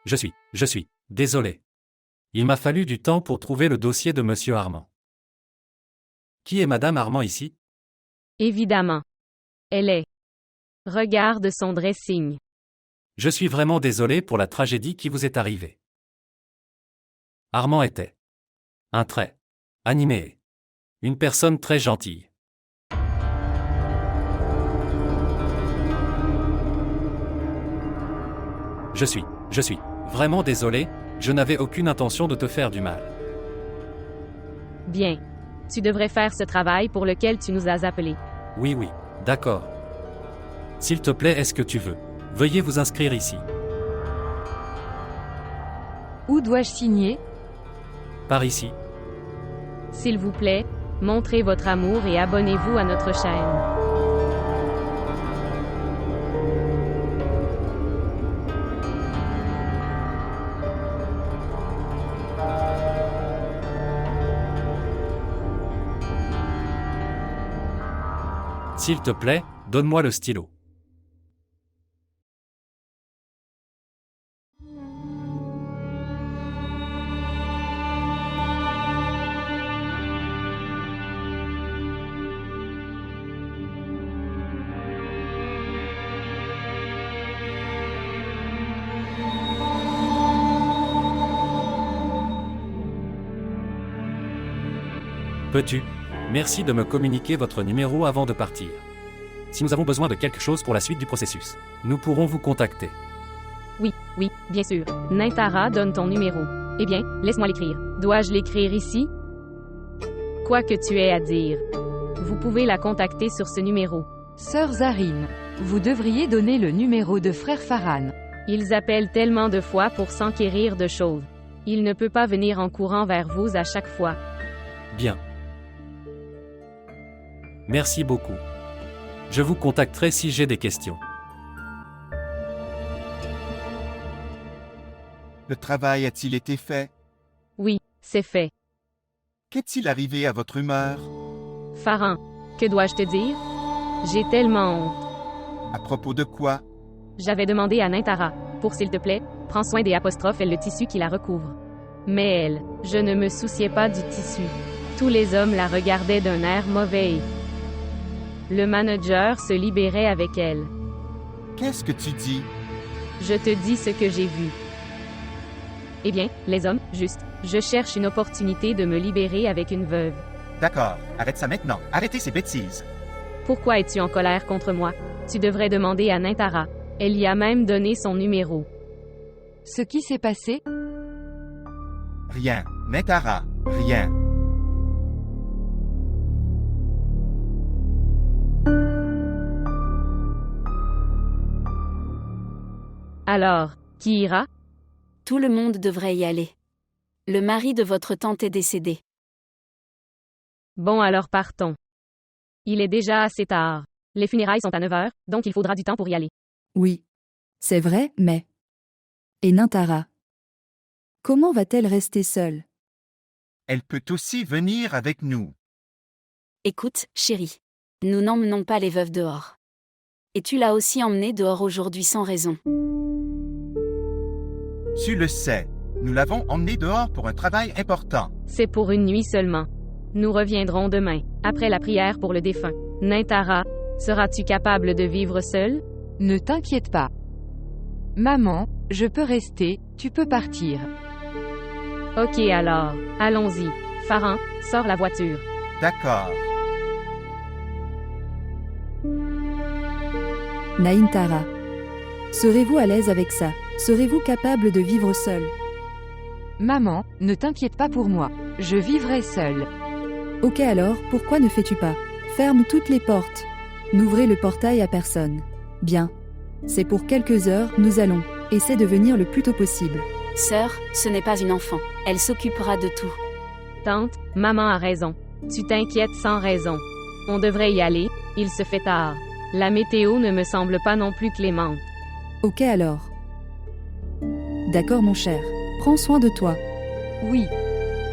Je suis désolé. Il m'a fallu du temps pour trouver le dossier de Monsieur Armand. Qui est Madame Armand ici? Évidemment. Elle est. Regarde son dressing. Je suis vraiment désolé pour la tragédie qui vous est arrivée. Armand était un très animé. Une personne très gentille. Je suis vraiment désolé, je n'avais aucune intention de te faire du mal. Bien. Tu devrais faire ce travail pour lequel tu nous as appelés. Oui, d'accord. S'il te plaît, est-ce que tu veux? Veuillez vous inscrire ici. Où dois-je signer? Par ici. S'il vous plaît, montrez votre amour et abonnez-vous à notre chaîne. S'il te plaît, donne-moi le stylo. Peux-tu? Merci de me communiquer votre numéro avant de partir. Si nous avons besoin de quelque chose pour la suite du processus, nous pourrons vous contacter. Oui, bien sûr. Nintara donne ton numéro. Eh bien, laisse-moi l'écrire. Dois-je l'écrire ici? Quoi que tu aies à dire. Vous pouvez la contacter sur ce numéro. Sœur Zarine, vous devriez donner le numéro de frère Farhan. Ils appellent tellement de fois pour s'enquérir de choses. Il ne peut pas venir en courant vers vous à chaque fois. Bien. Merci beaucoup. Je vous contacterai si j'ai des questions. Le travail a-t-il été fait? Oui, c'est fait. Qu'est-il arrivé à votre humeur? Farhan, que dois-je te dire? J'ai tellement honte. À propos de quoi? J'avais demandé à Nintara, pour s'il te plaît, prends soin des apostrophes et le tissu qui la recouvre. Mais elle, je ne me souciais pas du tissu. Tous les hommes la regardaient d'un air mauvais et le manager se libérait avec elle. Qu'est-ce que tu dis? Je te dis ce que j'ai vu. Eh bien, les hommes, juste, je cherche une opportunité de me libérer avec une veuve. D'accord, arrête ça maintenant. Arrêtez ces bêtises. Pourquoi es-tu en colère contre moi? Tu devrais demander à Nintara. Elle y a même donné son numéro. Ce qui s'est passé? Rien. Nintara, rien. Alors, qui ira? Tout le monde devrait y aller. Le mari de votre tante est décédé. Bon alors partons. Il est déjà assez tard. Les funérailles sont à 9 heures, donc il faudra du temps pour y aller. Oui. C'est vrai, mais... Et Nintara? Comment va-t-elle rester seule? Elle peut aussi venir avec nous. Écoute, chérie. Nous n'emmenons pas les veuves dehors. Et tu l'as aussi emmenée dehors aujourd'hui sans raison. Tu le sais. Nous l'avons emmenée dehors pour un travail important. C'est pour une nuit seulement. Nous reviendrons demain, après la prière pour le défunt. Nintara, seras-tu capable de vivre seule? Ne t'inquiète pas. Maman, je peux rester, tu peux partir. Ok alors, allons-y. Farhan, sors la voiture. D'accord. Nintara. Serez-vous à l'aise avec ça? Serez-vous capable de vivre seul? Maman, ne t'inquiète pas pour moi. Je vivrai seule. Ok alors, pourquoi ne fais-tu pas? Ferme toutes les portes. N'ouvrez le portail à personne. Bien. C'est pour quelques heures, nous allons. Essaie de venir le plus tôt possible. Sœur, ce n'est pas une enfant. Elle s'occupera de tout. Tante, maman a raison. Tu t'inquiètes sans raison. On devrait y aller, il se fait tard. La météo ne me semble pas non plus clémente. Ok alors. D'accord mon cher. Prends soin de toi. Oui.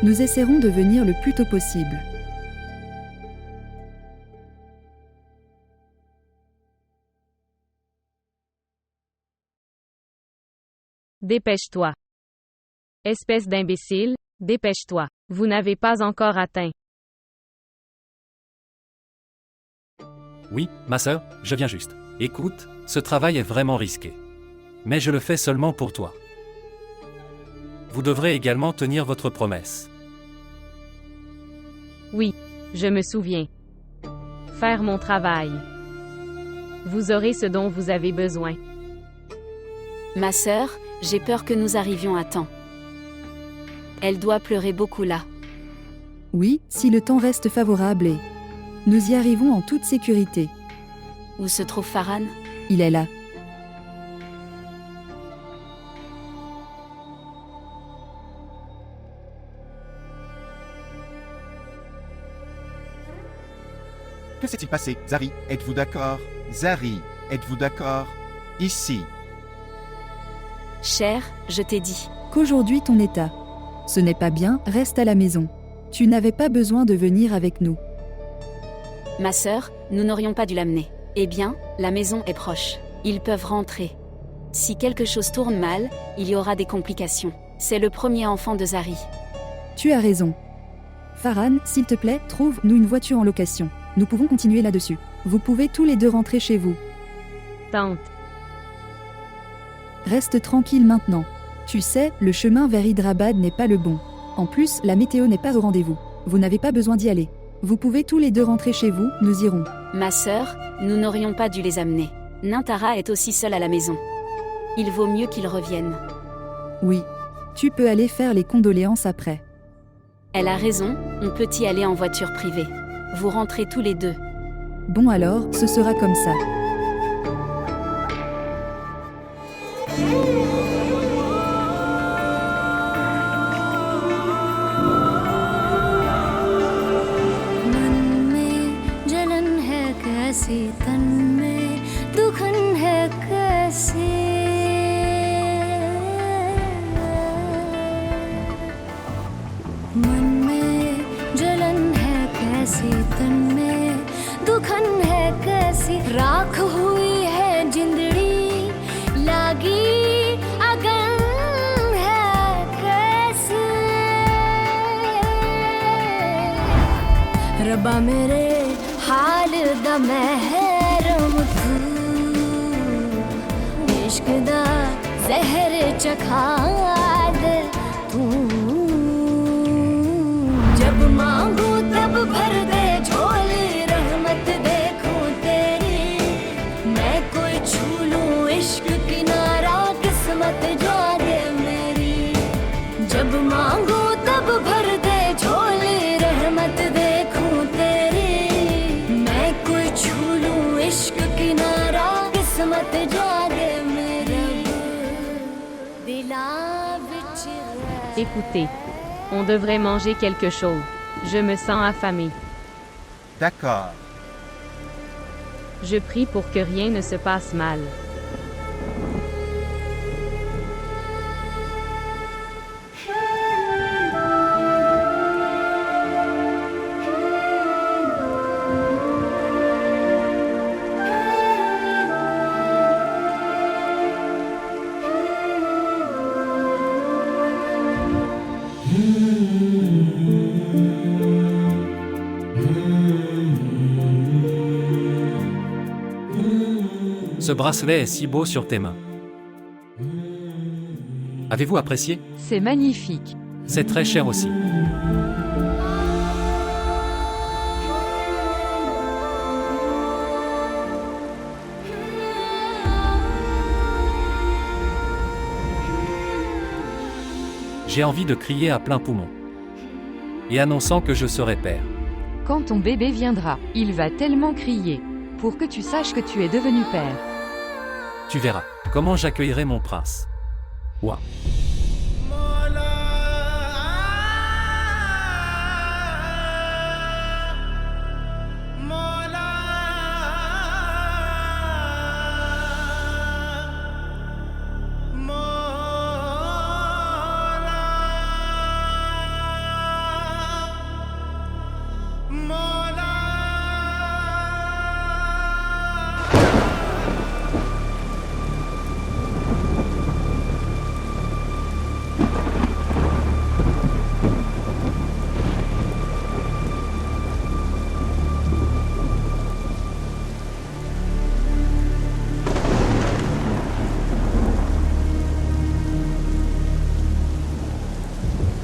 Nous essaierons de venir le plus tôt possible. Dépêche-toi. Espèce d'imbécile, dépêche-toi. Vous n'avez pas encore atteint. Oui, ma sœur, je viens juste. Écoute, ce travail est vraiment risqué. Mais je le fais seulement pour toi. Vous devrez également tenir votre promesse. Oui, je me souviens. Faire mon travail. Vous aurez ce dont vous avez besoin. Ma sœur, j'ai peur que nous arrivions à temps. Elle doit pleurer beaucoup là. Oui, si le temps reste favorable et... Nous y arrivons en toute sécurité. Où se trouve Farhan? Il est là. Que s'est-il passé, Zari? Êtes-vous d'accord? Zari, êtes-vous d'accord? Ici. Cher, je t'ai dit. Qu'aujourd'hui ton état. Ce n'est pas bien, reste à la maison. Tu n'avais pas besoin de venir avec nous. Ma sœur, nous n'aurions pas dû l'amener. Eh bien, la maison est proche. Ils peuvent rentrer. Si quelque chose tourne mal, il y aura des complications. C'est le premier enfant de Zari. Tu as raison. Farhan, s'il te plaît, trouve-nous une voiture en location. Nous pouvons continuer là-dessus. Vous pouvez tous les deux rentrer chez vous. Tante. Reste tranquille maintenant. Tu sais, le chemin vers Hyderabad n'est pas le bon. En plus, la météo n'est pas au rendez-vous. Vous n'avez pas besoin d'y aller. Vous pouvez tous les deux rentrer chez vous, nous irons. Ma sœur, nous n'aurions pas dû les amener. Nintara est aussi seule à la maison. Il vaut mieux qu'ils reviennent. Oui. Tu peux aller faire les condoléances après. Elle a raison, on peut y aller en voiture privée. Vous rentrez tous les deux. Bon alors, ce sera comme ça. तन में दुखन है कैसे मन में जलन है कैसी तन में दुखन है कैसी राख हुई है जिंदड़ी लागी अगन है कैसे रब्बा मेरे हाल दा महरम तू इश्क दा जहर चखा दे तू जब मांगू तब भर दे झोली रहमत देखूं तेरी मैं कोई छू लूं इश्क किनारा किस्मत जागे मेरी जब मांगू तब भर दे झोली रहमत देखूं तेरी इश्क किनारा किस्मत जागे मेरे दिला विच Écoutez. On devrait manger quelque chose. Je me sens affamée. D'accord. Je prie pour que rien ne se passe mal. Ce bracelet est si beau sur tes mains. Avez-vous apprécié? C'est magnifique. C'est très cher aussi. J'ai envie de crier à plein poumon. Et annonçant que je serai père. Quand ton bébé viendra, il va tellement crier. Pour que tu saches que tu es devenu père. Tu verras comment j'accueillerai mon prince. Ouah.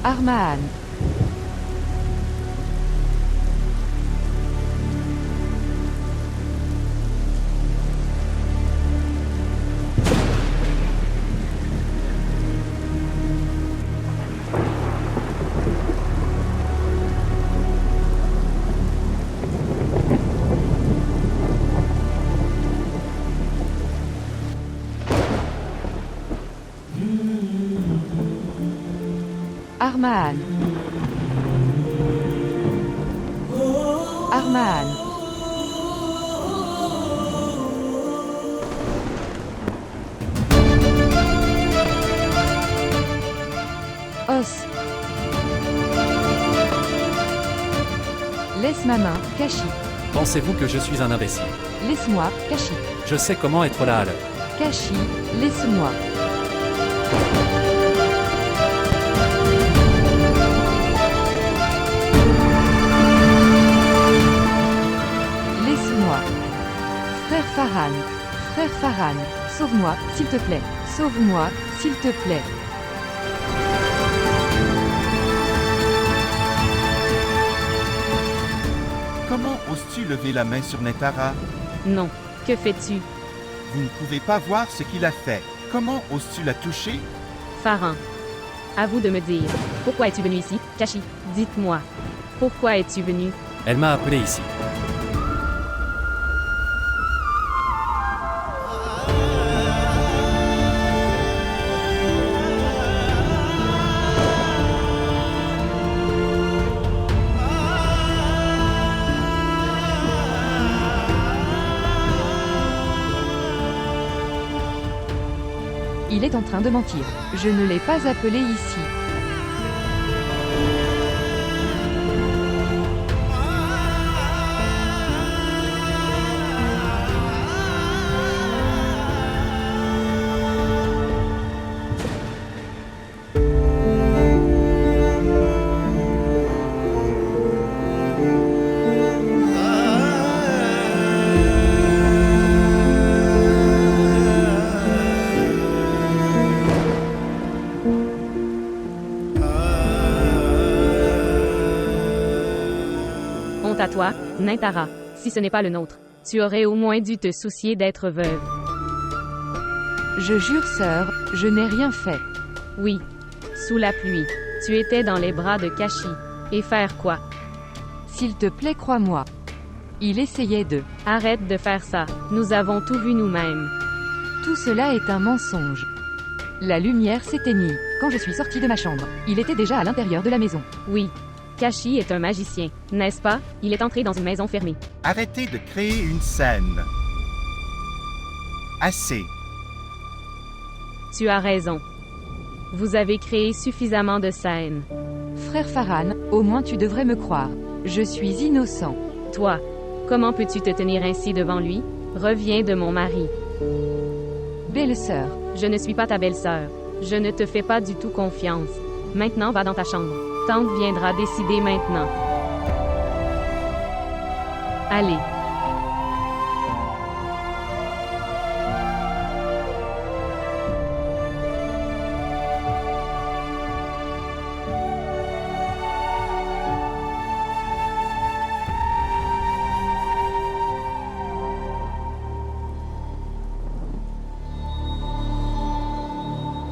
Armaan. Armaan. Armaan. Os. Laisse ma main, Kashi. Pensez-vous que je suis un imbécile? Laisse-moi, Kashi. Je sais comment être là à l'heure. Kashi, laisse-moi. Laisse-moi. Frère Farhan. Frère Farhan, sauve-moi, s'il te plaît. Sauve-moi, s'il te plaît. Comment oses-tu lever la main sur Nentara? Non. Que fais-tu? Vous ne pouvez pas voir ce qu'il a fait. Comment oses-tu la toucher? Farhan. À vous de me dire. Pourquoi es-tu venu ici, Kashi? Dites-moi. Pourquoi es-tu venu? Elle m'a appelé ici. Il est en train de mentir. Je ne l'ai pas appelé ici. Honte à toi, Nentara. Si ce n'est pas le nôtre. Tu aurais au moins dû te soucier d'être veuve. Je jure, sœur, je n'ai rien fait. Oui. Sous la pluie. Tu étais dans les bras de Kashi. Et faire quoi? S'il te plaît, crois-moi. Il essayait de... Arrête de faire ça. Nous avons tout vu nous-mêmes. Tout cela est un mensonge. La lumière s'éteignit. Quand je suis sortie de ma chambre, il était déjà à l'intérieur de la maison. Oui. Kashi est un magicien, n'est-ce pas? Il est entré dans une maison fermée. Arrêtez de créer une scène. Assez. Tu as raison. Vous avez créé suffisamment de scènes. Frère Farhan, au moins tu devrais me croire. Je suis innocent. Toi, comment peux-tu te tenir ainsi devant lui? Reviens de mon mari. Belle-sœur. Je ne suis pas ta belle-sœur. Je ne te fais pas du tout confiance. Maintenant, va dans ta chambre. Tante viendra décider maintenant. Allez.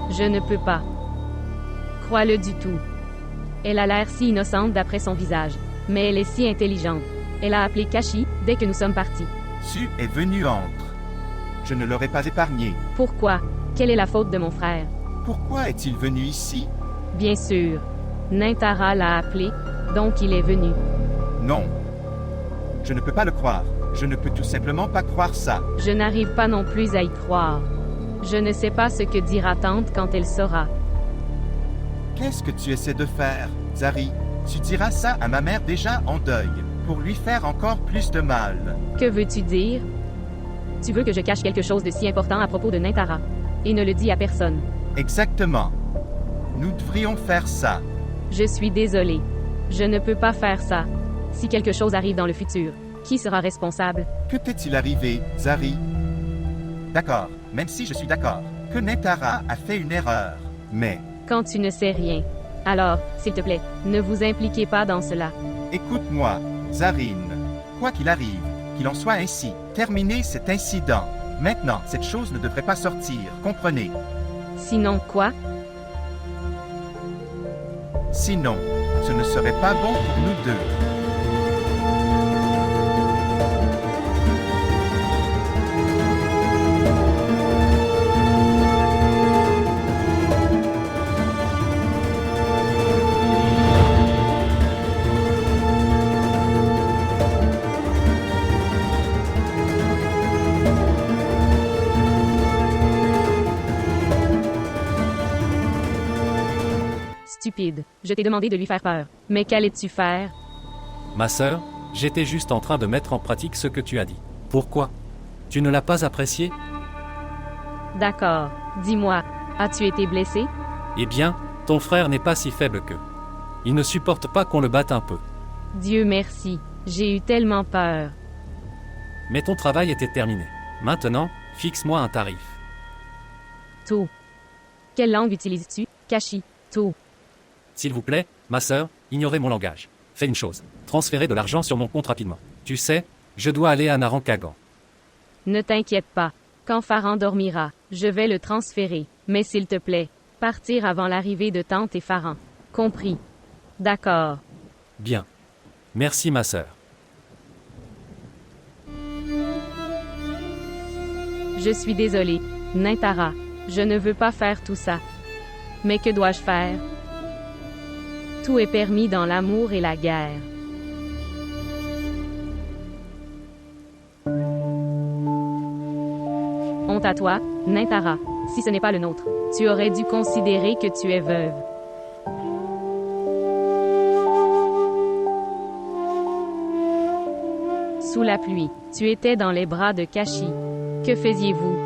Je ne peux pas. Crois-le du tout. Elle a l'air si innocente d'après son visage. Mais elle est si intelligente. Elle a appelé Kashi dès que nous sommes partis. Tu es venu entre. Je ne l'aurais pas épargné. Pourquoi? Quelle est la faute de mon frère? Pourquoi est-il venu ici? Bien sûr. Nentara l'a appelé, donc il est venu. Non. Je ne peux pas le croire. Je ne peux tout simplement pas croire ça. Je n'arrive pas non plus à y croire. Je ne sais pas ce que dira tante quand elle saura. Qu'est-ce que tu essaies de faire, Zari? Tu diras ça à ma mère déjà en deuil, pour lui faire encore plus de mal. Que veux-tu dire? Tu veux que je cache quelque chose de si important à propos de Nentara, et ne le dis à personne. Exactement. Nous devrions faire ça. Je suis désolée. Je ne peux pas faire ça. Si quelque chose arrive dans le futur, qui sera responsable? Que t'est-il arrivé, Zari? D'accord, même si je suis d'accord que Nentara a fait une erreur. Mais, Quand tu ne sais rien. Alors, s'il te plaît, ne vous impliquez pas dans cela. écoute-moi, Zarine. Quoi qu'il arrive, qu'il en soit ainsi, terminez cet incident. Maintenant, cette chose ne devrait pas sortir, comprenez? Sinon quoi? Sinon, ce ne serait pas bon pour nous deux. Stupide. Je t'ai demandé de lui faire peur. Mais qu'allais-tu faire? Ma sœur, j'étais juste en train de mettre en pratique ce que tu as dit. Pourquoi? Tu ne l'as pas apprécié? D'accord. Dis-moi, as-tu été blessé? Eh bien, ton frère n'est pas si faible que. Il ne supporte pas qu'on le batte un peu. Dieu merci. J'ai eu tellement peur. Mais ton travail était terminé. Maintenant, fixe-moi un tarif. Tout. Quelle langue utilises-tu? Kashi. Tout. S'il vous plaît, ma sœur, ignorez mon langage. Fais une chose. Transférez de l'argent sur mon compte rapidement. Tu sais, je dois aller à Narankagan. Ne t'inquiète pas. Quand Farhan dormira, je vais le transférer. Mais s'il te plaît, partir avant l'arrivée de Tante et Farhan. Compris. D'accord. Bien. Merci ma sœur. Je suis désolée, Nintara. Je ne veux pas faire tout ça. Mais que dois-je faire? Tout est permis dans l'amour et la guerre. Honte à toi, Nintara. Si ce n'est pas le nôtre, tu aurais dû considérer que tu es veuve. Sous la pluie, tu étais dans les bras de Kashi. Que faisiez-vous?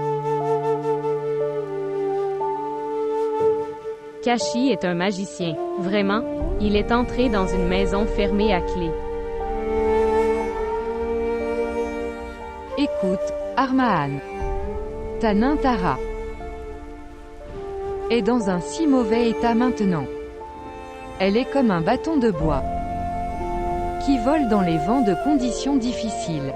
Kashi est un magicien. Vraiment, il est entré dans une maison fermée à clé. Écoute, Armaan. Ta Nintara est dans un si mauvais état maintenant. Elle est comme un bâton de bois qui vole dans les vents de conditions difficiles.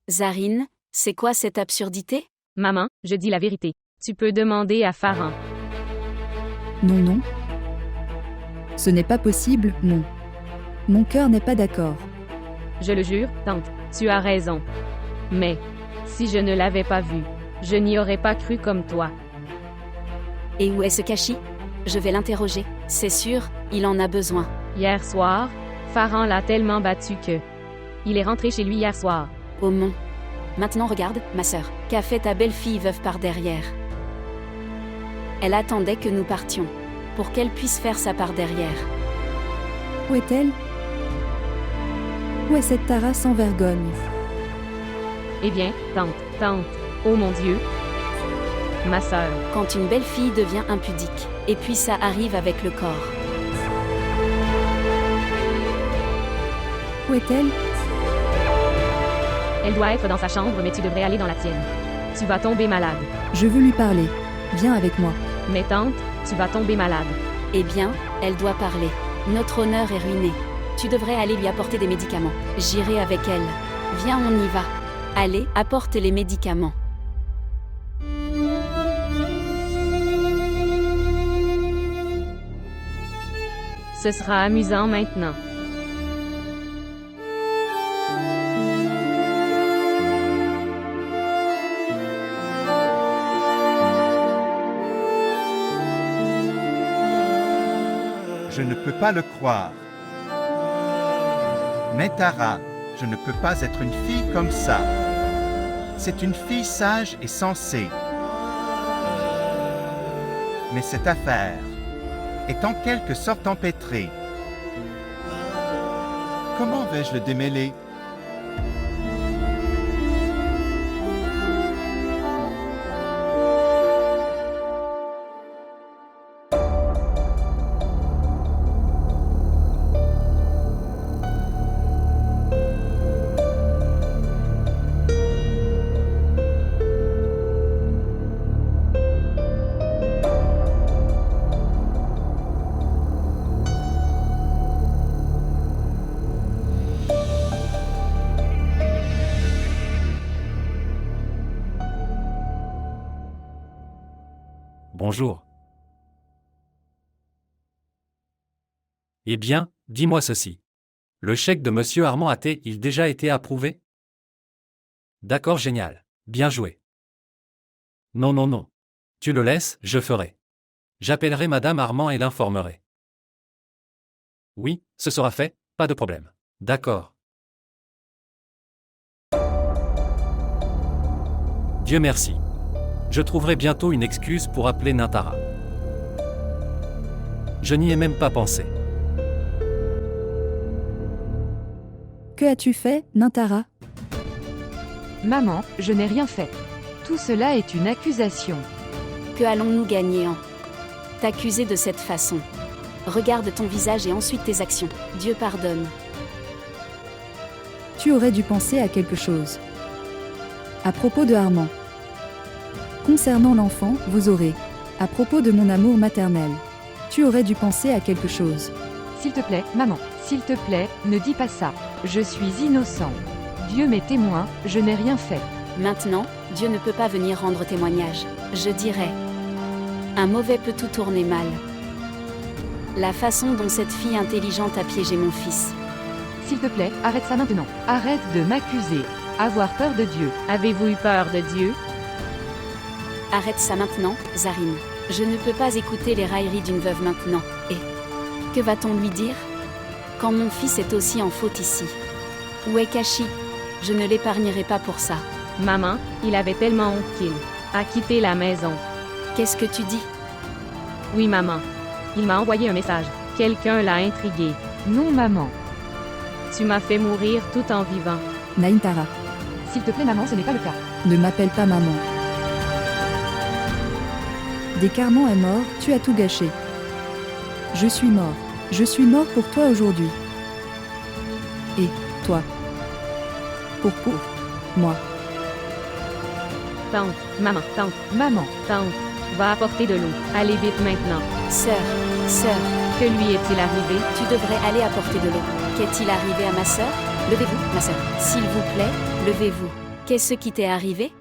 Zarine, c'est quoi cette absurdité? Maman, je dis la vérité. Tu peux demander à Farhan. Non, non. Ce n'est pas possible, non. Mon cœur n'est pas d'accord. Je le jure, tante, tu as raison. Mais, si je ne l'avais pas vu, je n'y aurais pas cru comme toi. Et où est ce Kashi? Je vais l'interroger. C'est sûr, il en a besoin. Hier soir, Farhan l'a tellement battu que... Il est rentré chez lui hier soir. Au mont. Maintenant regarde, ma sœur. Qu'a fait ta belle-fille veuve par derrière? Elle attendait que nous partions. Pour qu'elle puisse faire sa part derrière. Où est-elle? Où est cette Tara sans vergogne? Eh bien, tante, oh mon Dieu. Ma sœur. Quand une belle-fille devient impudique. Et puis ça arrive avec le corps. Où est-elle? Elle doit être dans sa chambre, mais tu devrais aller dans la tienne. Tu vas tomber malade. Je veux lui parler. Viens avec moi. Mais tante, tu vas tomber malade. Eh bien, elle doit parler. Notre honneur est ruiné. Tu devrais aller lui apporter des médicaments. J'irai avec elle. Viens, on y va. Allez, apporte les médicaments. Ce sera amusant maintenant. Je ne peux pas le croire. Mais Tara, je ne peux pas être une fille comme ça. C'est une fille sage et sensée. Mais cette affaire est en quelque sorte empêtrée. Comment vais-je le démêler? Bonjour. Eh bien, dis-moi ceci. Le chèque de Monsieur Armand a-t-il déjà été approuvé? D'accord, génial. Bien joué. Non, non, non. Tu le laisses, je ferai. J'appellerai Madame Armand et l'informerai. Oui, ce sera fait, pas de problème. D'accord. Dieu merci. Je trouverai bientôt une excuse pour appeler Nintara. Je n'y ai même pas pensé. Que as-tu fait, Nintara? Maman, je n'ai rien fait. Tout cela est une accusation. Que allons-nous gagner en t'accuser de cette façon? Regarde ton visage et ensuite tes actions. Dieu pardonne. Tu aurais dû penser à quelque chose. À propos de Armand. Concernant l'enfant, vous aurez. À propos de mon amour maternel. Tu aurais dû penser à quelque chose. S'il te plaît, maman, s'il te plaît, ne dis pas ça. Je suis innocent. Dieu m'est témoin, je n'ai rien fait. Maintenant, Dieu ne peut pas venir rendre témoignage. Je dirais. Un mauvais peut tout tourner mal. La façon dont cette fille intelligente a piégé mon fils. S'il te plaît, arrête ça maintenant. Arrête de m'accuser. Avoir peur de Dieu. Avez-vous eu peur de Dieu? Arrête ça maintenant, Zarine. Je ne peux pas écouter les railleries d'une veuve maintenant. Et que va-t-on lui dire? Quand mon fils est aussi en faute ici. Où est Kashi? Je ne l'épargnerai pas pour ça. Maman, il avait tellement honte qu'il a quitté la maison. Qu'est-ce que tu dis? Oui, maman. Il m'a envoyé un message. Quelqu'un l'a intrigué. Non, maman. Tu m'as fait mourir tout en vivant. Nintara. S'il te plaît, maman, ce n'est pas le cas. Ne m'appelle pas maman. Dès qu'Armand est mort, tu as tout gâché. Je suis mort. Je suis mort pour toi aujourd'hui. Et toi. Pour moi. Tante, maman, Maman, va apporter de l'eau. Allez vite maintenant. Sœur, Que lui est-il arrivé? tu devrais aller apporter de l'eau. Qu'est-il arrivé à ma sœur? Levez-vous, ma sœur. S'il vous plaît, levez-vous. Qu'est-ce qui t'est arrivé?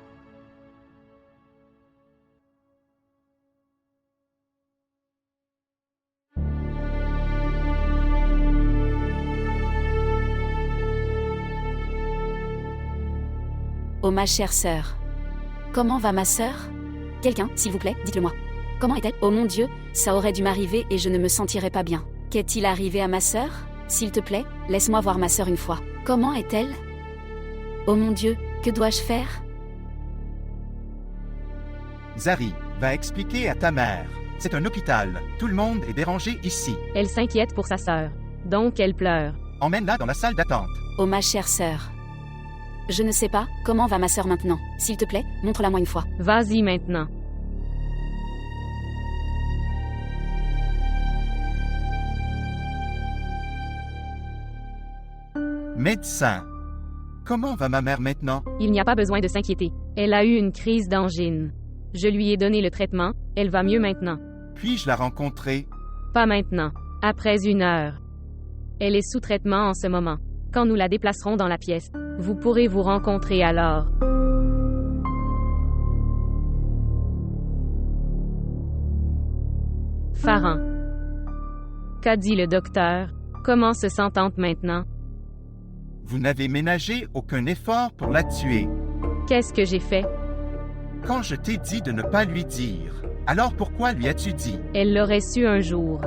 Oh ma chère sœur. Comment va ma sœur? Quelqu'un, s'il vous plaît, dites-le-moi. Comment est-elle? Oh mon Dieu, ça aurait dû m'arriver et je ne me sentirais pas bien. Qu'est-il arrivé à ma sœur? S'il te plaît, laisse-moi voir ma sœur une fois. Comment est-elle? Oh mon Dieu, que dois-je faire? Zari, va expliquer à ta mère. C'est un hôpital. Tout le monde est dérangé ici. Elle s'inquiète pour sa sœur. Donc elle pleure. Emmène-la dans la salle d'attente. Oh ma chère sœur. Je ne sais pas, comment va ma sœur maintenant? S'il te plaît, montre-la-moi une fois. Vas-y maintenant. Médecin. Comment va ma mère maintenant? Il n'y a pas besoin de s'inquiéter. Elle a eu une crise d'angine. Je lui ai donné le traitement, elle va mieux maintenant. Puis-je la rencontrer? Pas maintenant. Après 1 heure. Elle est sous traitement en ce moment. Quand nous la déplacerons dans la pièce, vous pourrez vous rencontrer alors. Farhan. Qu'a dit le docteur? Comment se sent-elle maintenant? Vous n'avez ménagé aucun effort pour la tuer. Qu'est-ce que j'ai fait? Quand je t'ai dit de ne pas lui dire, alors pourquoi lui as-tu dit? Elle l'aurait su un jour.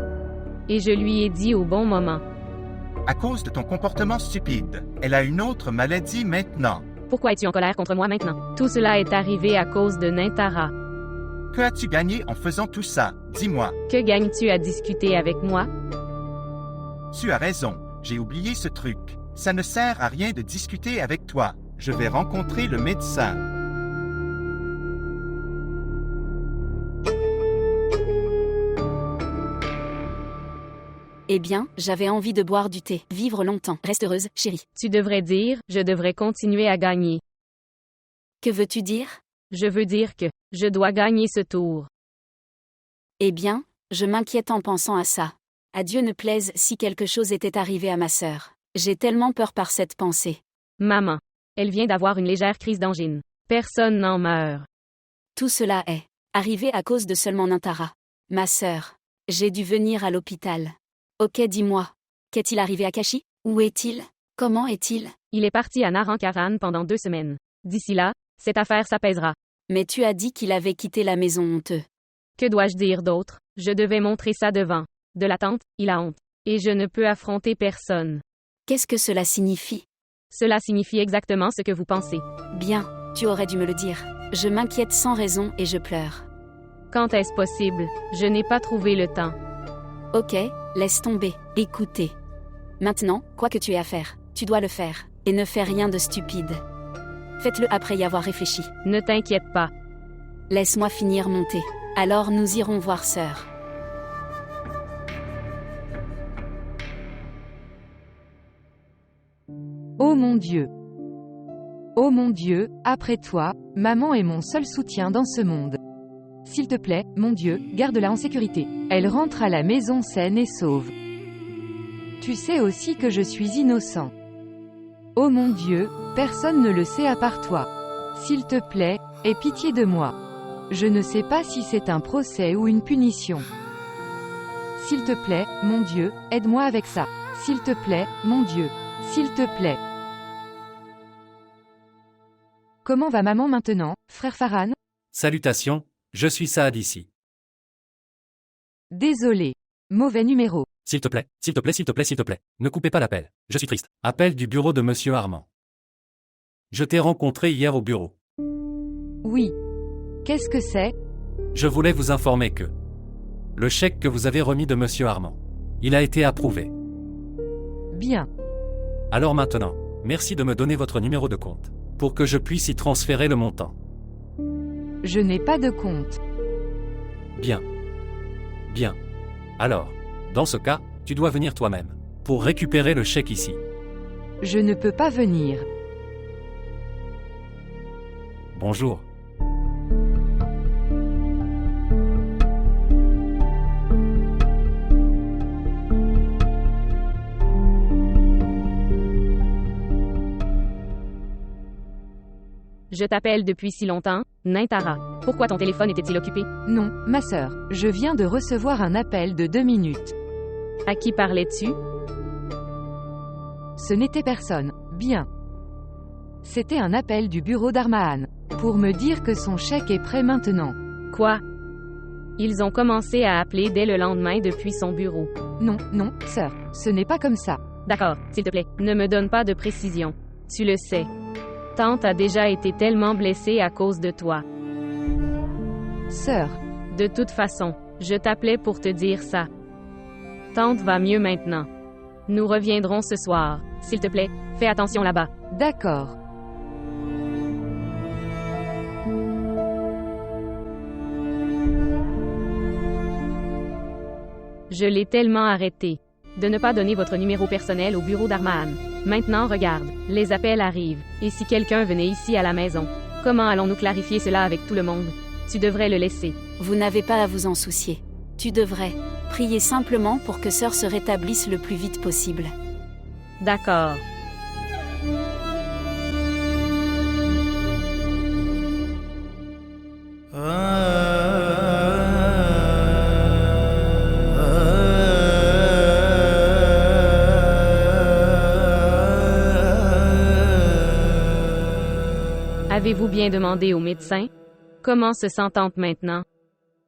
Et je lui ai dit au bon moment. À cause de ton comportement stupide, elle a une autre maladie maintenant. Pourquoi es-tu en colère contre moi maintenant? Tout cela est arrivé à cause de Nintara. Que as-tu gagné en faisant tout ça? Dis-moi. Que gagnes-tu à discuter avec moi? Tu as raison, j'ai oublié ce truc. Ça ne sert à rien de discuter avec toi. Je vais rencontrer le médecin. Eh bien, j'avais envie de boire du thé. Vivre longtemps. Reste heureuse, chérie. Tu devrais dire, je devrais continuer à gagner. Que veux-tu dire? Je veux dire que, je dois gagner ce tour. Eh bien, je m'inquiète en pensant à ça. À Dieu ne plaise si quelque chose était arrivé à ma sœur. J'ai tellement peur par cette pensée. Maman. Elle vient d'avoir une légère crise d'angine. Personne n'en meurt. Tout cela est arrivé à cause de seulement Nintara. Ma sœur. J'ai dû venir à l'hôpital. Ok, dis-moi. Qu'est-il arrivé à Kashi? Où est-il? Comment est-il? Il est parti à Narankaran pendant 2 semaines. D'ici là, cette affaire s'apaisera. Mais tu as dit qu'il avait quitté la maison honteux. Que dois-je dire d'autre? Je devais montrer ça devant. De l'attente, il a honte. Et je ne peux affronter personne. Qu'est-ce que cela signifie? Cela signifie exactement ce que vous pensez. Bien, tu aurais dû me le dire. Je m'inquiète sans raison et je pleure. Quand est-ce possible? Je n'ai pas trouvé le temps. Ok, laisse tomber, écoutez. Maintenant, quoi que tu aies à faire, tu dois le faire. Et ne fais rien de stupide. Faites-le après y avoir réfléchi. Ne t'inquiète pas. Laisse-moi finir mon thé. Alors nous irons voir sœur. Oh mon Dieu. Oh mon Dieu, après toi, maman est mon seul soutien dans ce monde. S'il te plaît, mon Dieu, garde-la en sécurité. Elle rentre à la maison saine et sauve. Tu sais aussi que je suis innocent. Oh mon Dieu, personne ne le sait à part toi. S'il te plaît, aie pitié de moi. Je ne sais pas si c'est un procès ou une punition. S'il te plaît, mon Dieu, aide-moi avec ça. S'il te plaît, mon Dieu. S'il te plaît. Comment va maman maintenant, frère Farhan? Salutations, je suis Saad ici. Désolé. Mauvais numéro. S'il te plaît, s'il te plaît, s'il te plaît, s'il te plaît, ne coupez pas l'appel. Je suis triste. Appel du bureau de Monsieur Armand. Je t'ai rencontré hier au bureau. Oui. Qu'est-ce que c'est? Je voulais vous informer que le chèque que vous avez remis de Monsieur Armand, il a été approuvé. Bien. Alors maintenant, merci de me donner votre numéro de compte, pour que je puisse y transférer le montant. Je n'ai pas de compte. Bien. Bien. Alors, dans ce cas, tu dois venir toi-même, pour récupérer le chèque ici. Je ne peux pas venir. Bonjour. Je t'appelle depuis si longtemps, Nintara. Pourquoi ton téléphone était-il occupé? Non, ma sœur, je viens de recevoir un appel de 2 minutes. À qui parlais-tu? Ce n'était personne. Bien. C'était un appel du bureau d'Armahan, pour me dire que son chèque est prêt maintenant. Quoi? Ils ont commencé à appeler dès le lendemain depuis son bureau. Non, non, sœur, ce n'est pas comme ça. D'accord, s'il te plaît, ne me donne pas de précision. Tu le sais. Tante a déjà été tellement blessée à cause de toi. Sœur. De toute façon, je t'appelais pour te dire ça. Tante va mieux maintenant. Nous reviendrons ce soir. S'il te plaît, fais attention là-bas. D'accord. Je l'ai tellement arrêté. De ne pas donner votre numéro personnel au bureau d'Armahan. Maintenant regarde, les appels arrivent. Et si quelqu'un venait ici à la maison? Comment allons-nous clarifier cela avec tout le monde? Tu devrais le laisser. Vous n'avez pas à vous en soucier. Tu devrais prier simplement pour que sœur se rétablisse le plus vite possible. D'accord. Avez-vous bien demandé au médecin? Comment se sent tante maintenant?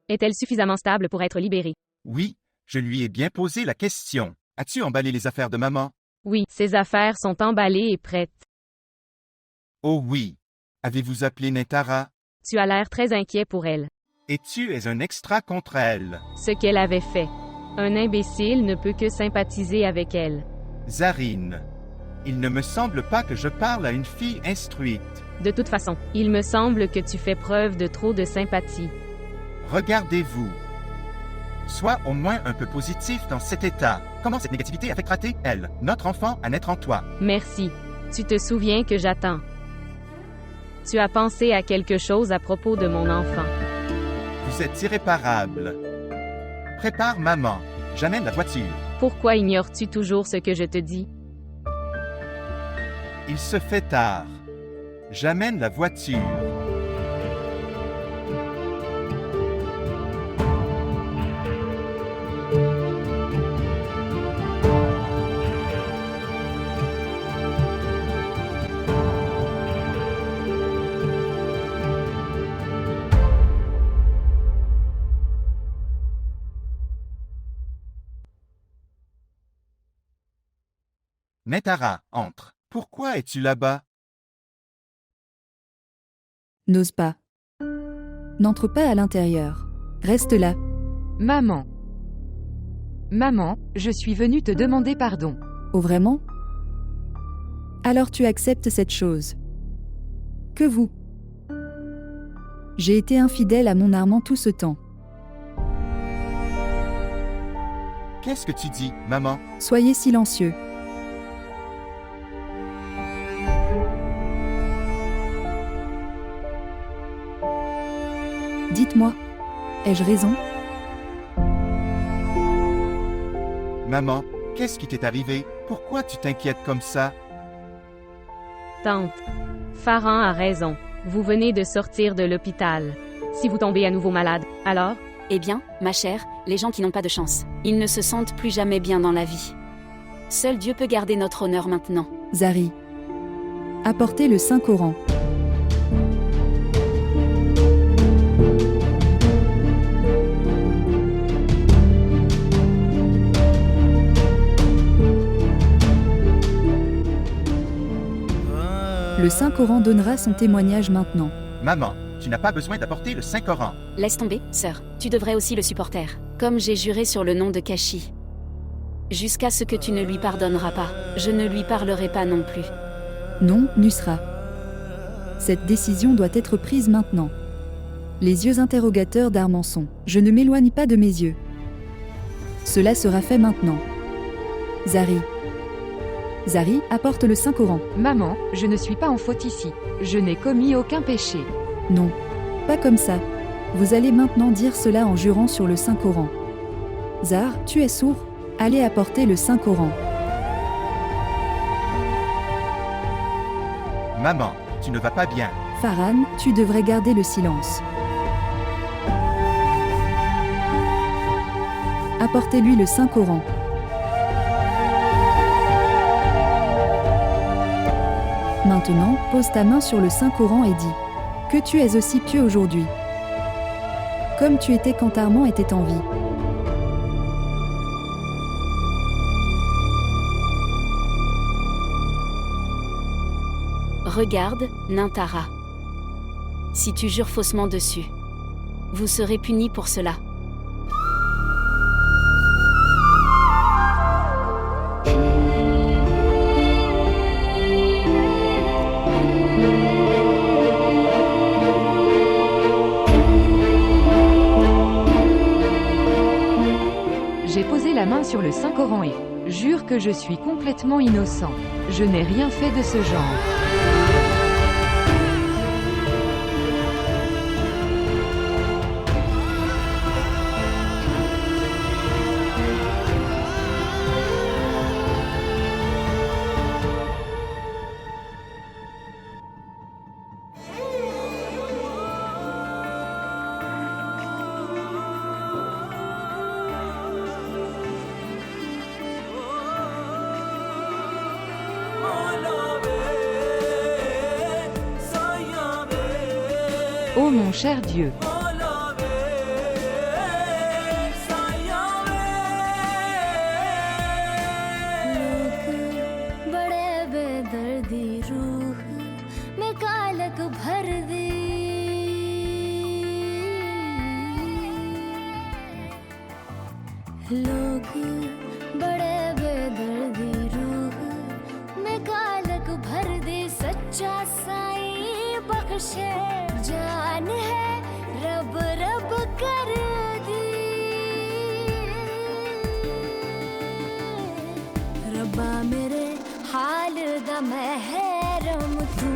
Est-elle suffisamment stable pour être libérée? Oui, Je lui ai bien posé la question. As-tu emballé les affaires de maman? Oui, ses affaires sont emballées et prêtes. Oh oui. Avez-vous appelé Nentara? Tu as l'air très inquiet pour elle. Et tu es un extra contre elle. Ce qu'elle avait fait. Un imbécile ne peut que sympathiser avec elle. Zarine. Il ne me semble pas que je parle à une fille instruite. De toute façon, il me semble que tu fais preuve de trop de sympathie. Regardez-vous. Sois au moins un peu positif dans cet état. Comment cette négativité affectera-t-elle, elle, notre enfant, à naître en toi? Merci. Tu te souviens que j'attends. Tu as pensé à quelque chose à propos de mon enfant. Vous êtes irréparable. Prépare maman. J'amène la voiture. Pourquoi ignores-tu toujours ce que je te dis? Il se fait tard. J'amène la voiture. Nentara, entre. Pourquoi es-tu là-bas? N'ose pas. N'entre pas à l'intérieur. Reste là. Maman. Maman, je suis venue te demander pardon. Oh vraiment? Alors tu acceptes cette chose. Que vous? J'ai été infidèle à mon Armand tout ce temps. Qu'est-ce que tu dis, maman? Soyez silencieux. Dites-moi, ai-je raison? Maman, qu'est-ce qui t'est arrivé? Pourquoi tu t'inquiètes comme ça? Tante. Farhan a raison. Vous venez de sortir de l'hôpital. Si vous tombez à nouveau malade, alors? Eh bien, ma chère, les gens qui n'ont pas de chance, ils ne se sentent plus jamais bien dans la vie. Seul Dieu peut garder notre honneur maintenant. Zari. Apportez le Saint-Coran. Le Saint-Coran donnera son témoignage maintenant. Maman, tu n'as pas besoin d'apporter le Saint-Coran. Laisse tomber, sœur, tu devrais aussi le supporter. Comme j'ai juré sur le nom de Kashi. Jusqu'à ce que tu ne lui pardonneras pas, je ne lui parlerai pas non plus. Non, Nusra. Cette décision doit être prise maintenant. Les yeux interrogateurs d'Armand sont. Je ne m'éloigne pas de mes yeux. Cela sera fait maintenant. Zari. Zari, apporte le Saint-Coran. Maman, je ne suis pas en faute ici. Je n'ai commis aucun péché. Non, pas comme ça. Vous allez maintenant dire cela en jurant sur le Saint-Coran. Zar, tu es sourd? Allez apporter le Saint-Coran. Maman, tu ne vas pas bien. Farhan, tu devrais garder le silence. Apportez-lui le Saint-Coran. Maintenant, pose ta main sur le Saint-Coran et dis que tu es aussi pieux aujourd'hui, comme tu étais quand Armand était en vie. Regarde, Nentara. Si tu jures faussement dessus, vous serez puni pour cela. J'ai posé la main sur le Saint-Coran et jure que je suis complètement innocent. Je n'ai rien fait de ce genre. Ô mon cher Dieu, लोग बड़े बेदर्दी रूह में कालक भर दे, सच्चा साईं बख्शे जान है रब रब कर दी। रब्बा मेरे हाल दा महरम तू,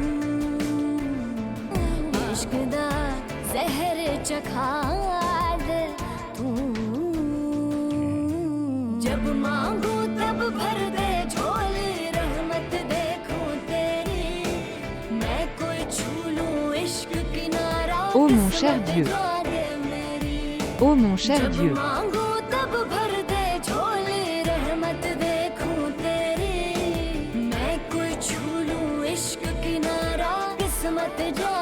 इश्क दा जहर चखा दे तू। जब मांगू तब भर दे झोली, रहमत देखूं तेरी, मैं कोई छू लूं इश्क किनारा। Ô mon cher Dieu. Ô mon cher Dieu. मांगू तब भर दे झोली, रहमत देखूं तेरी, मैं कोई छू लूं इश्क किनारा। किस्मत जा